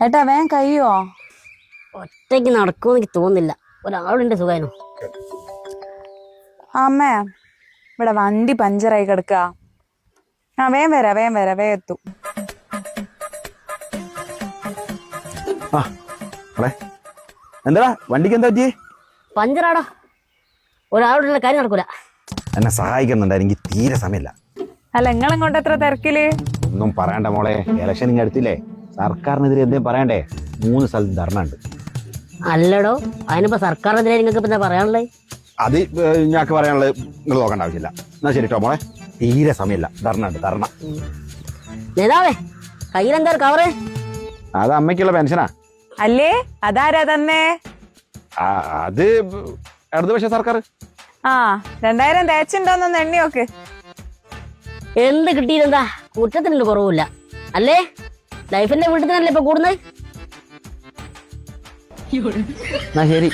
ഏട്ടാ വേഗം കഴിയോ? ഒറ്റയ്ക്ക് നടക്കുമെന്ന് എനിക്ക് തോന്നുന്നില്ല. ഒരാളുണ്ട് സുഖാനോ. അമ്മേ ഇവിടെ വണ്ടി പഞ്ചറായി കിടക്ക. വേഗം വരാം എത്തും. എന്താ വണ്ടിക്ക് എന്താ പറ്റിയേ? പഞ്ചറാടോ. ഒരാളുള്ള കാര്യം നടക്കൂല. എന്നെ സഹായിക്കുന്നുണ്ടായിരുന്നു, എനിക്ക് തീരെ സമയമില്ല. അല്ല നിങ്ങളും കൊണ്ട് എത്ര തിരക്കില്? ഒന്നും പറയണ്ട മോളെ, ഇലക്ഷൻ ഇങ്ങനെ അടുത്തില്ലേ, സർക്കാരിനെതിരെ എന്തെങ്കിലും പറയണ്ടേ? 3 സ്ഥലത്ത് ധർണ ഉണ്ട്. അല്ലടോ, അതിനിപ്പോ സർക്കാരിനെതിരെ നിങ്ങൾക്ക് ഇപ്പൊ എന്താ പറയാനുള്ളത്? അത് ഞങ്ങൾക്ക് പറയാനുള്ളത് നിങ്ങൾ നോക്കേണ്ട ആവശ്യമില്ല. എന്നാ ശരി കേട്ടോ മോളെ, തീരെ സമയമില്ല. ധർണ ഉണ്ട്, ധർണ. നേതാവേ, കയ്യിലെന്താ ഒരു കവറ്? അത് അമ്മയ്ക്കുള്ള പെൻഷനാ. അല്ലേ അതാരാ തന്നെ? അത് ഇടതുപക്ഷ സർക്കാർ. 2000 തേച്ചുണ്ടോന്നൊന്ന് എണ്ണി നോക്ക്. എന്ത് കിട്ടിയില്ലെന്താ, കുറ്റത്തിനുള്ള കുറവില്ല അല്ലേ? ലൈഫിന്റെ വീട്ടിൽ തന്നെയല്ലേ ഇപ്പൊ കൂടുന്നത്. എന്നാ ശരി.